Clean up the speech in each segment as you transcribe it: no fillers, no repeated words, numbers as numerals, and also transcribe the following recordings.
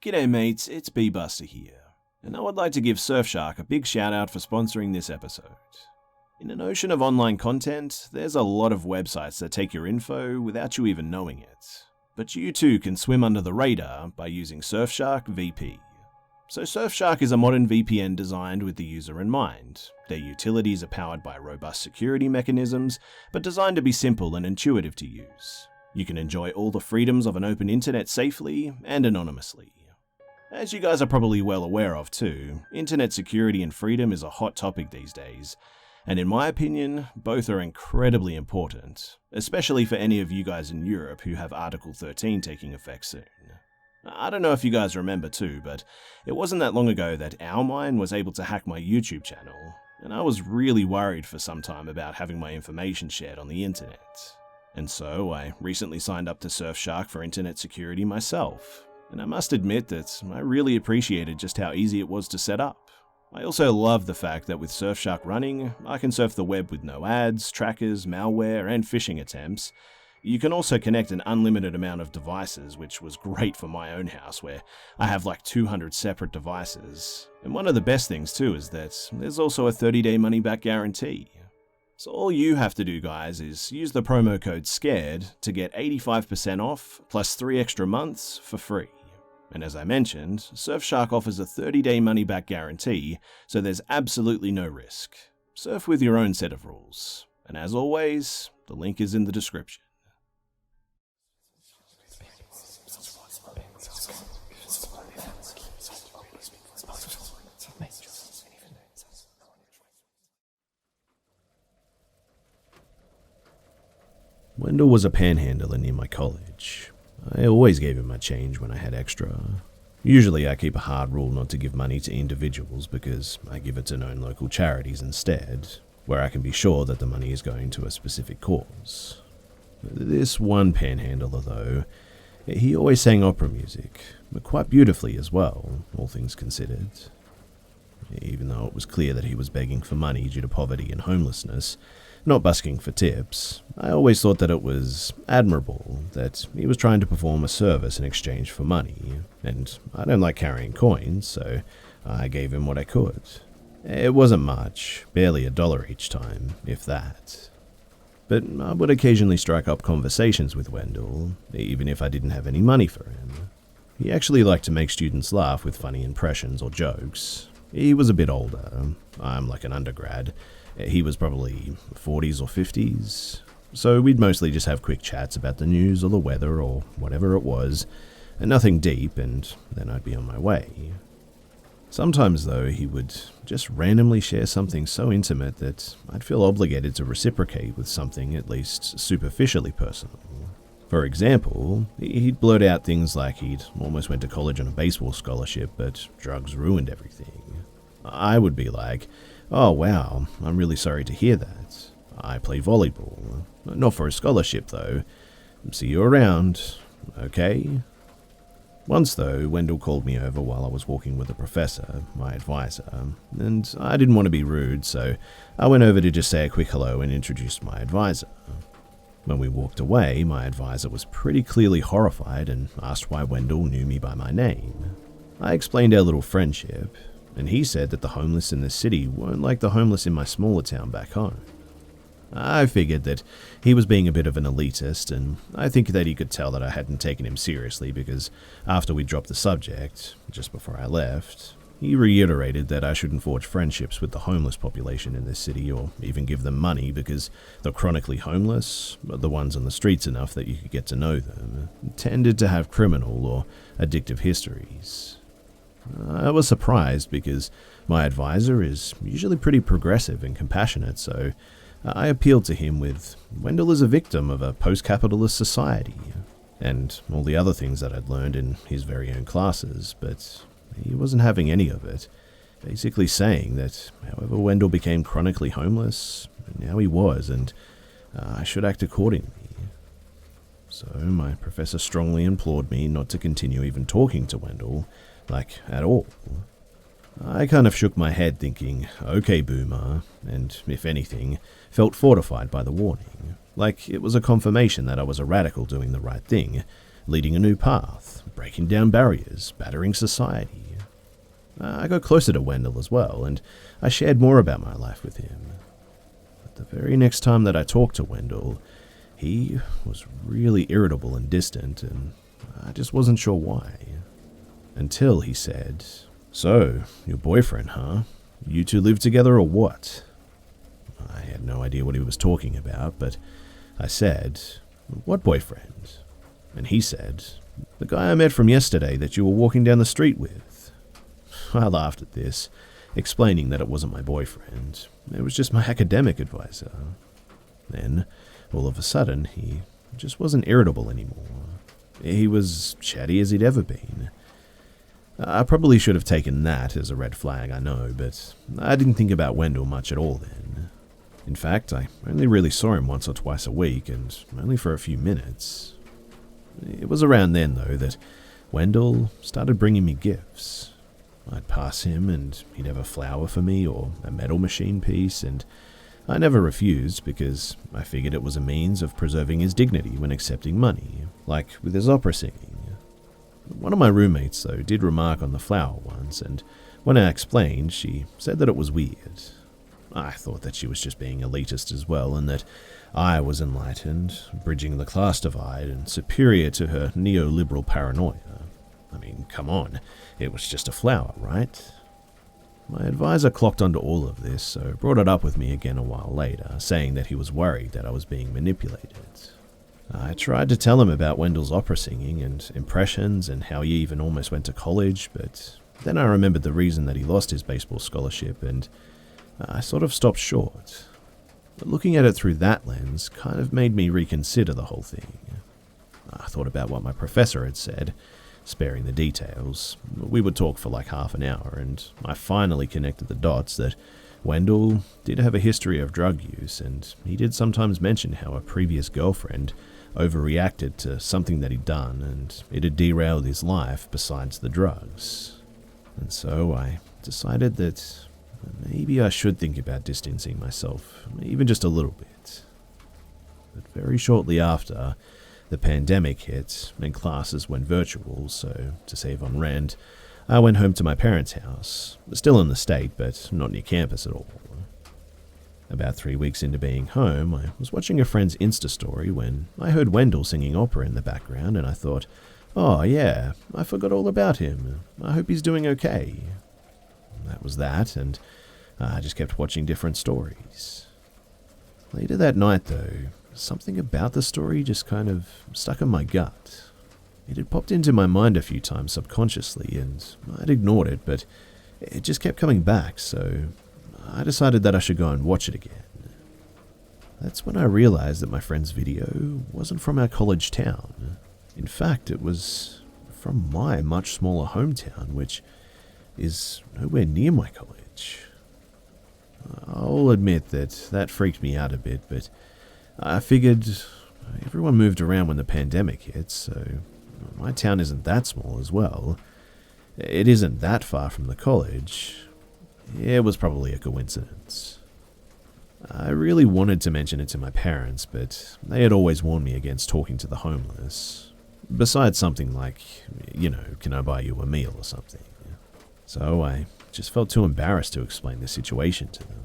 G'day mates, it's Busta here, and I would like to give Surfshark a big shout out for sponsoring this episode. In an ocean of online content, there's a lot of websites that take your info without you even knowing it. But you too can swim under the radar by using Surfshark VP. So Surfshark is a modern VPN designed with the user in mind. Their utilities are powered by robust security mechanisms, but designed to be simple and intuitive to use. You can enjoy all the freedoms of an open internet safely and anonymously. As you guys are probably well aware of too, internet security and freedom is a hot topic these days, and in my opinion, both are incredibly important, especially for any of you guys in Europe who have Article 13 taking effect soon. I don't know if you guys remember too, but it wasn't that long ago that Owlmine was able to hack my YouTube channel, and I was really worried for some time about having my information shared on the internet. And so I recently signed up to Surfshark for internet security myself, and I must admit that I really appreciated just how easy it was to set up. I also love the fact that with Surfshark running, I can surf the web with no ads, trackers, malware, and phishing attempts. You can also connect an unlimited amount of devices, which was great for my own house where I have like 200 separate devices. And one of the best things too is that there's also a 30-day money-back guarantee. So all you have to do, guys, is use the promo code SCARED to get 85% off plus 3 extra months for free. And as I mentioned, Surfshark offers a 30-day money-back guarantee, so there's absolutely no risk. Surf with your own set of rules. And as always, the link is in the description. Wendell was a panhandler near my college. I always gave him my change when I had extra. Usually I keep a hard rule not to give money to individuals because I give it to known local charities instead, where I can be sure that the money is going to a specific cause. This one panhandler though, he always sang opera music, but quite beautifully as well, all things considered. Even though it was clear that he was begging for money due to poverty and homelessness, not busking for tips, I always thought that it was admirable that he was trying to perform a service in exchange for money, and I don't like carrying coins, so I gave him what I could. It wasn't much, barely $1 each time, if that. But I would occasionally strike up conversations with Wendell, even if I didn't have any money for him. He actually liked to make students laugh with funny impressions or jokes. He was a bit older. I'm like an undergrad. He was probably 40s or 50s. So we'd mostly just have quick chats about the news or the weather or whatever it was, and nothing deep, and then I'd be on my way. Sometimes though, he would just randomly share something so intimate that I'd feel obligated to reciprocate with something at least superficially personal. For example, he'd blurt out things like he'd almost went to college on a baseball scholarship, but drugs ruined everything. I would be like, "Oh wow, I'm really sorry to hear that. I play volleyball. Not for a scholarship though. See you around, okay?" Once though, Wendell called me over while I was walking with a professor, my advisor, and I didn't want to be rude, so I went over to just say a quick hello and introduced my advisor. When we walked away, my advisor was pretty clearly horrified and asked why Wendell knew me by my name. I explained our little friendship, and he said that the homeless in the city weren't like the homeless in my smaller town back home. I figured that he was being a bit of an elitist, and I think that he could tell that I hadn't taken him seriously because after we dropped the subject, just before I left, he reiterated that I shouldn't forge friendships with the homeless population in this city or even give them money because the chronically homeless, the ones on the streets enough that you could get to know them, tended to have criminal or addictive histories. I was surprised because my advisor is usually pretty progressive and compassionate, so I appealed to him with Wendell is a victim of a post-capitalist society and all the other things that I'd learned in his very own classes, but he wasn't having any of it, basically saying that however Wendell became chronically homeless, now he was, and I should act accordingly. So my professor strongly implored me not to continue even talking to Wendell, like at all. I kind of shook my head thinking, okay boomer, and if anything, felt fortified by the warning, like it was a confirmation that I was a radical doing the right thing, leading a new path, breaking down barriers, battering society. I got closer to Wendell as well, and I shared more about my life with him. But the very next time that I talked to Wendell, he was really irritable and distant, and I just wasn't sure why. Until he said, "So, your boyfriend, huh? You two live together or what?" I had no idea what he was talking about, but I said, "What boyfriend?" And he said, "The guy I met from yesterday that you were walking down the street with." I laughed at this, explaining that it wasn't my boyfriend. It was just my academic advisor. Then, all of a sudden, he just wasn't irritable anymore. He was chatty as he'd ever been. I probably should have taken that as a red flag, I know, but I didn't think about Wendell much at all then. In fact, I only really saw him once or twice a week, and only for a few minutes. It was around then, though, that Wendell started bringing me gifts. I'd pass him and he'd have a flower for me or a metal machine piece, and I never refused because I figured it was a means of preserving his dignity when accepting money, like with his opera singing. One of my roommates, though, did remark on the flower once, and when I explained, she said that it was weird. I thought that she was just being elitist as well, and that I was enlightened, bridging the class divide and superior to her neoliberal paranoia. I mean, come on, it was just a flower, right? My advisor clocked onto all of this, so brought it up with me again a while later, saying that he was worried that I was being manipulated. I tried to tell him about Wendell's opera singing and impressions and how he even almost went to college, but then I remembered the reason that he lost his baseball scholarship, and I sort of stopped short. But looking at it through that lens kind of made me reconsider the whole thing. I thought about what my professor had said, sparing the details. We would talk for like half an hour, and I finally connected the dots that Wendell did have a history of drug use, and he did sometimes mention how a previous girlfriend overreacted to something that he'd done, and it had derailed his life besides the drugs. And so I decided that maybe I should think about distancing myself, even just a little bit. But very shortly after, the pandemic hit and classes went virtual, so to save on rent, I went home to my parents' house, still in the state, but not near campus at all. About 3 weeks into being home, I was watching a friend's Insta story when I heard Wendell singing opera in the background, and I thought, oh yeah, I forgot all about him. I hope he's doing okay. That was that, and I just kept watching different stories. Later that night, though, something about the story just kind of stuck in my gut. It had popped into my mind a few times subconsciously, and I'd ignored it, but it just kept coming back, so I decided that I should go and watch it again. That's when I realized that my friend's video wasn't from our college town. In fact, it was from my much smaller hometown, which is nowhere near my college. I'll admit that freaked me out a bit, but I figured everyone moved around when the pandemic hit, so my town isn't that small as well. It isn't that far from the college. It was probably a coincidence. I really wanted to mention it to my parents, but they had always warned me against talking to the homeless. Besides something like, can I buy you a meal or something? So I just felt too embarrassed to explain the situation to them.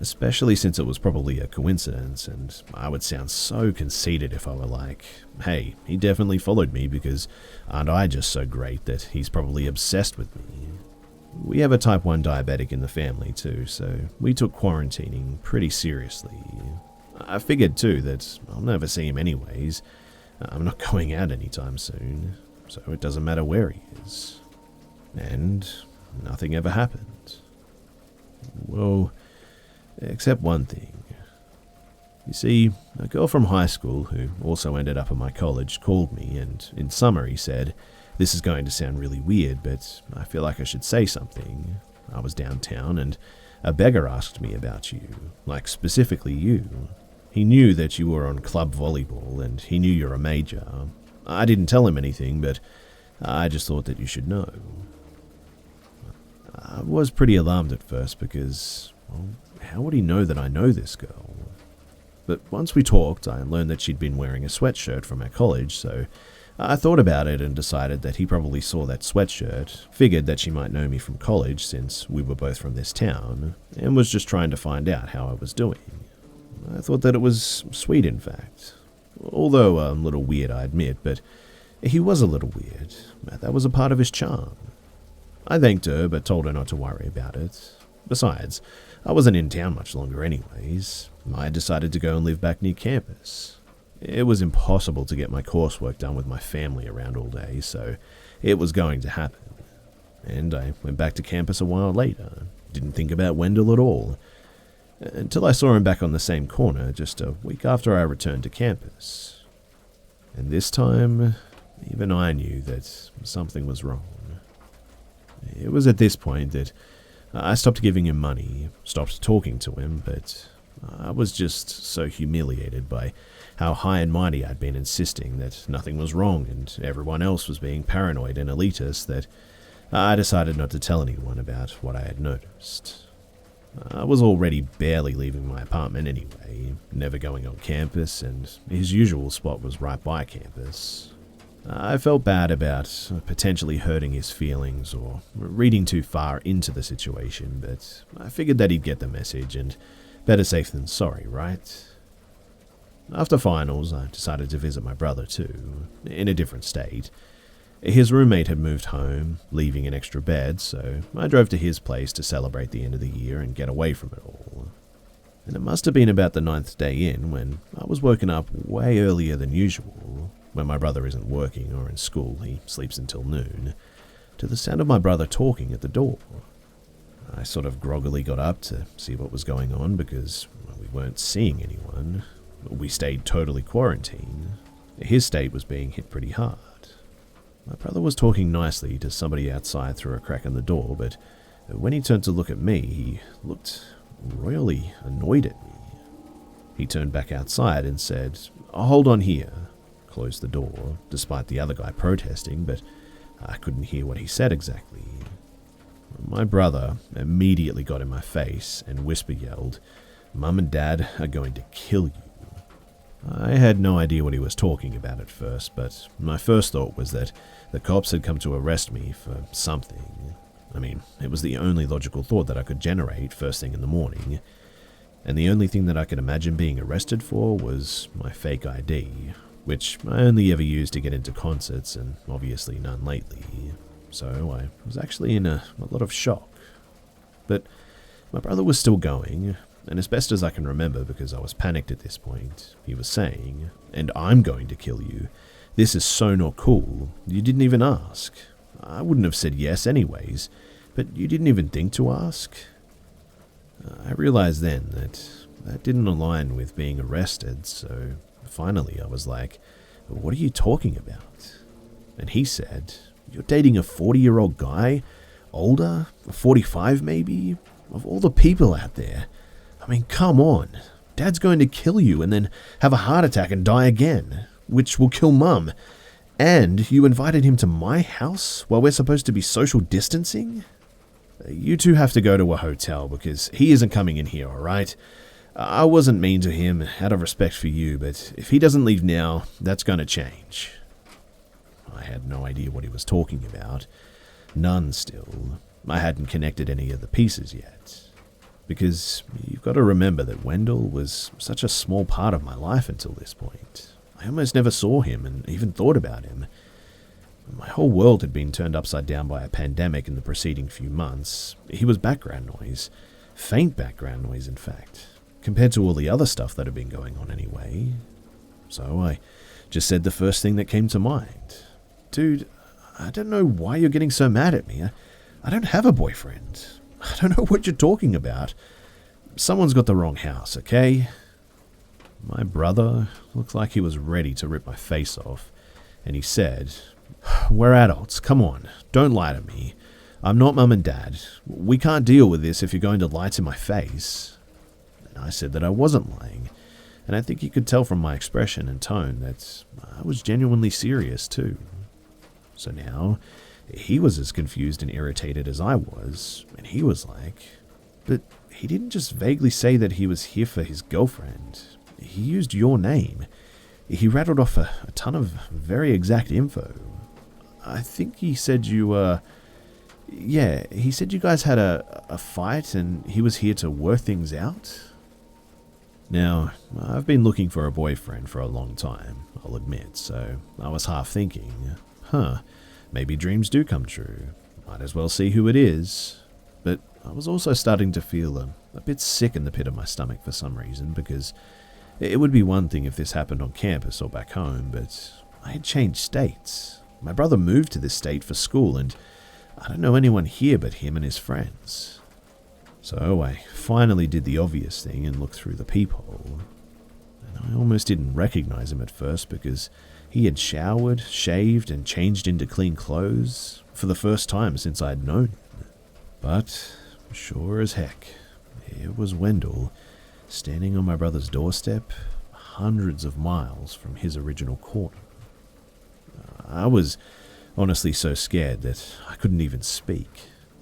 Especially since it was probably a coincidence, and I would sound so conceited if I were like, hey, he definitely followed me because aren't I just so great that he's probably obsessed with me? We have a type 1 diabetic in the family too, so we took quarantining pretty seriously. I figured too that I'll never see him anyways. I'm not going out anytime soon, so it doesn't matter where he is. And nothing ever happened. Well, except one thing. You see, a girl from high school, who also ended up at my college, called me and, in summary, said, "This is going to sound really weird, but I feel like I should say something. I was downtown and a beggar asked me about you, like specifically you. He knew that you were on club volleyball and he knew you're a major. I didn't tell him anything, but I just thought that you should know." I was pretty alarmed at first because, well, how would he know that I know this girl? But once we talked, I learned that she'd been wearing a sweatshirt from our college, so I thought about it and decided that he probably saw that sweatshirt, figured that she might know me from college since we were both from this town, and was just trying to find out how I was doing. I thought that it was sweet, in fact. Although a little weird, I admit, but he was a little weird. That was a part of his charm. I thanked her, but told her not to worry about it. Besides, I wasn't in town much longer anyways. I had decided to go and live back near campus. It was impossible to get my coursework done with my family around all day, so it was going to happen. And I went back to campus a while later. Didn't think about Wendell at all. Until I saw him back on the same corner just a week after I returned to campus. And this time, even I knew that something was wrong. It was at this point that I stopped giving him money, stopped talking to him, but I was just so humiliated by how high and mighty I'd been insisting that nothing was wrong and everyone else was being paranoid and elitist that I decided not to tell anyone about what I had noticed. I was already barely leaving my apartment anyway, never going on campus, and his usual spot was right by campus. I felt bad about potentially hurting his feelings or reading too far into the situation, but I figured that he'd get the message, and better safe than sorry, right? After finals, I decided to visit my brother too, in a different state. His roommate had moved home, leaving an extra bed, so I drove to his place to celebrate the end of the year and get away from it all. And it must have been about the 9th day in when I was woken up way earlier than usual. When my brother isn't working or in school, he sleeps until noon, to the sound of my brother talking at the door. I sort of groggily got up to see what was going on because we weren't seeing anyone. We stayed totally quarantined. His state was being hit pretty hard. My brother was talking nicely to somebody outside through a crack in the door, but when he turned to look at me, he looked royally annoyed at me. He turned back outside and said, "Hold on here," closed the door, despite the other guy protesting, but I couldn't hear what he said exactly. My brother immediately got in my face and whisper yelled, "Mum and Dad are going to kill you." I had no idea what he was talking about at first, but my first thought was that the cops had come to arrest me for something. I mean, it was the only logical thought that I could generate first thing in the morning, and the only thing that I could imagine being arrested for was my fake ID, which I only ever used to get into concerts, and obviously none lately, so I was actually in a lot of shock. But my brother was still going, and as best as I can remember, because I was panicked at this point, he was saying, "And I'm going to kill you. This is so not cool. You didn't even ask. I wouldn't have said yes anyways, but you didn't even think to ask." I realized then that didn't align with being arrested, so finally I was like, "What are you talking about?" And he said, "You're dating a 40-year-old guy? Older? 45 maybe? Of all the people out there. I mean, come on. Dad's going to kill you and then have a heart attack and die again, which will kill Mum. And you invited him to my house while we're supposed to be social distancing? You two have to go to a hotel because he isn't coming in here, alright? I wasn't mean to him out of respect for you, but if he doesn't leave now, that's going to change." I had no idea what he was talking about. None still. I hadn't connected any of the pieces yet. Because you've got to remember that Wendell was such a small part of my life until this point. I almost never saw him and even thought about him. My whole world had been turned upside down by a pandemic in the preceding few months. He was background noise. Faint background noise, in fact, compared to all the other stuff that had been going on anyway. So I just said the first thing that came to mind. "Dude, I don't know why you're getting so mad at me. I don't have a boyfriend. I don't know what you're talking about. Someone's got the wrong house, okay?" My brother looked like he was ready to rip my face off, and he said, "We're adults, come on, don't lie to me. I'm not Mum and Dad. We can't deal with this if you're going to lie to my face." And I said that I wasn't lying, and I think he could tell from my expression and tone that I was genuinely serious too. So now, he was as confused and irritated as I was, and he was like, "But he didn't just vaguely say that he was here for his girlfriend. He used your name. He rattled off a ton of very exact info. I think he said he said you guys had a fight and he was here to work things out. Now, I've been looking for a boyfriend for a long time, I'll admit, so I was half thinking, maybe dreams do come true. Might as well see who it is. But I was also starting to feel a bit sick in the pit of my stomach for some reason, because it would be one thing if this happened on campus or back home, but I had changed states. My brother moved to this state for school, and I don't know anyone here but him and his friends. So I finally did the obvious thing and looked through the peephole. And I almost didn't recognize him at first because he had showered, shaved, and changed into clean clothes for the first time since I'd known him. But sure as heck, here was Wendell, standing on my brother's doorstep, hundreds of miles from his original corner. I was honestly so scared that I couldn't even speak.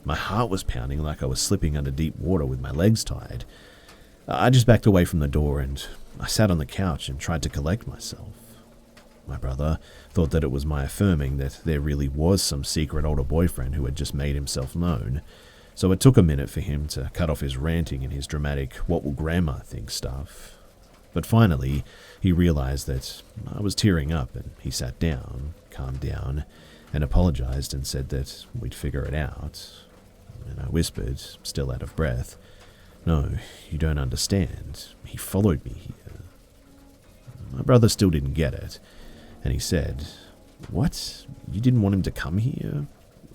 My heart was pounding like I was slipping under deep water with my legs tied. I just backed away from the door and I sat on the couch and tried to collect myself. My brother thought that it was my affirming that there really was some secret older boyfriend who had just made himself known, so it took a minute for him to cut off his ranting and his dramatic what will grandma think stuff. But finally, he realized that I was tearing up and he sat down, calmed down, and apologized and said that we'd figure it out. And I whispered, still out of breath, "No, you don't understand. He followed me here." My brother still didn't get it, and he said, "What? You didn't want him to come here?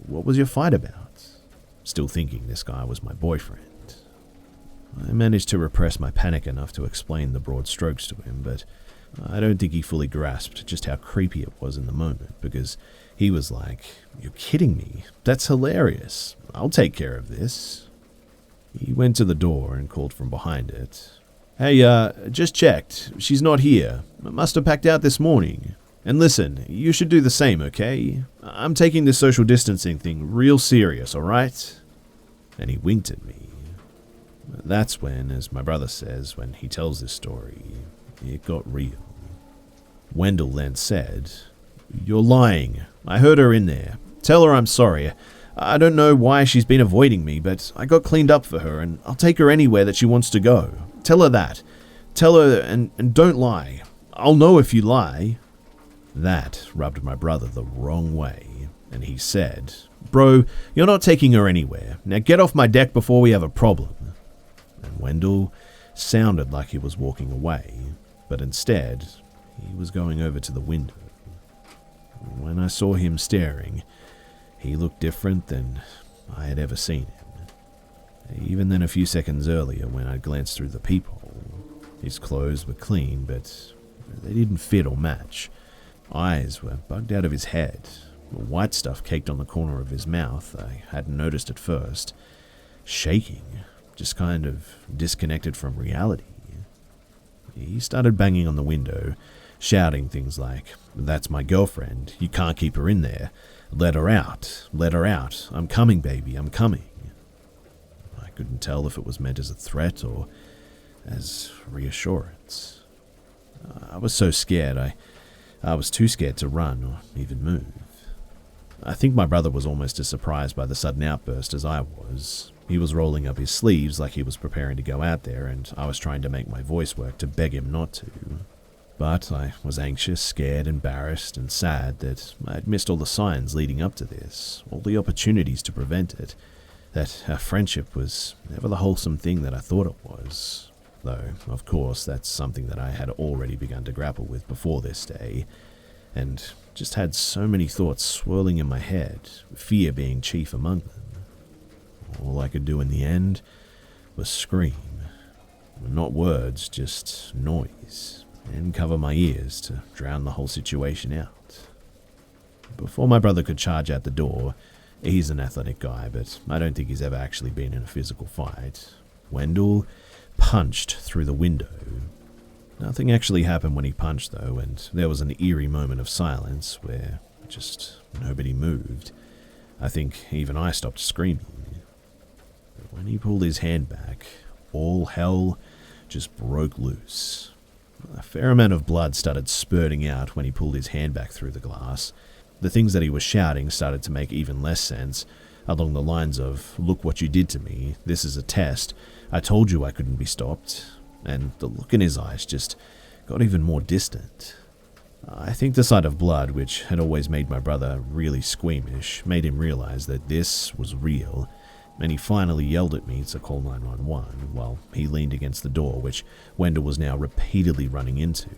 What was your fight about?" Still thinking this guy was my boyfriend. I managed to repress my panic enough to explain the broad strokes to him, but I don't think he fully grasped just how creepy it was in the moment, because he was like, "You're kidding me? That's hilarious. I'll take care of this." He went to the door and called from behind it, "Hey, just checked. She's not here. Must have packed out this morning. And listen, you should do the same, okay? I'm taking this social distancing thing real serious, alright?" And he winked at me. That's when, as my brother says when he tells this story, it got real. Wendell then said, "You're lying. I heard her in there. Tell her I'm sorry. I don't know why she's been avoiding me, but I got cleaned up for her, and I'll take her anywhere that she wants to go. Tell her that. Tell her, and don't lie. I'll know if you lie." That rubbed my brother the wrong way, and he said, "Bro, you're not taking her anywhere. Now get off my deck before we have a problem." And Wendell sounded like he was walking away, but instead, he was going over to the window. When I saw him staring, he looked different than I had ever seen him. Even then, a few seconds earlier, when I glanced through the peephole, his clothes were clean, but they didn't fit or match. Eyes were bugged out of his head. White stuff caked on the corner of his mouth I hadn't noticed at first. Shaking, just kind of disconnected from reality. He started banging on the window, shouting things like, "That's my girlfriend. You can't keep her in there. Let her out. Let her out. I'm coming, baby. I'm coming." I couldn't tell if it was meant as a threat or as reassurance. I was so scared, I was too scared to run or even move. I think my brother was almost as surprised by the sudden outburst as I was. He was rolling up his sleeves like he was preparing to go out there, and I was trying to make my voice work to beg him not to. But I was anxious, scared, embarrassed, and sad that I had missed all the signs leading up to this, all the opportunities to prevent it, that our friendship was never the wholesome thing that I thought it was. Though, of course, that's something that I had already begun to grapple with before this day, and just had so many thoughts swirling in my head, fear being chief among them. All I could do in the end was scream. Not words, just noise, and cover my ears to drown the whole situation out. Before my brother could charge out the door, he's an athletic guy, but I don't think he's ever actually been in a physical fight, Wendell punched through the window. Nothing actually happened when he punched, though, and there was an eerie moment of silence where just nobody moved. I think even I stopped screaming. But when he pulled his hand back, all hell just broke loose. A fair amount of blood started spurting out when he pulled his hand back through the glass. The things that he was shouting started to make even less sense, along the lines of, "Look what you did to me, this is a test, I told you I couldn't be stopped," and the look in his eyes just got even more distant. I think the sight of blood, which had always made my brother really squeamish, made him realize that this was real, and he finally yelled at me to call 911 while he leaned against the door, which Wendell was now repeatedly running into,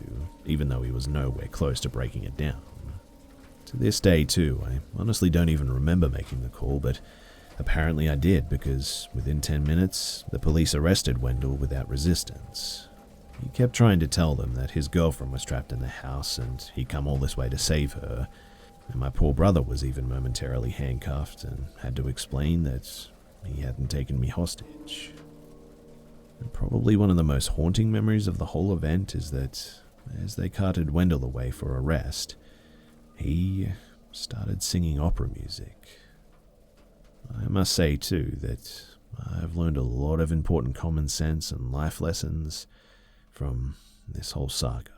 even though he was nowhere close to breaking it down. To this day, too, I honestly don't even remember making the call, but apparently I did, because within 10 minutes, the police arrested Wendell without resistance. He kept trying to tell them that his girlfriend was trapped in the house and he'd come all this way to save her, and my poor brother was even momentarily handcuffed and had to explain that he hadn't taken me hostage. And probably one of the most haunting memories of the whole event is that as they carted Wendell away for arrest, he started singing opera music. I must say, too, that I've learned a lot of important common sense and life lessons from this whole saga.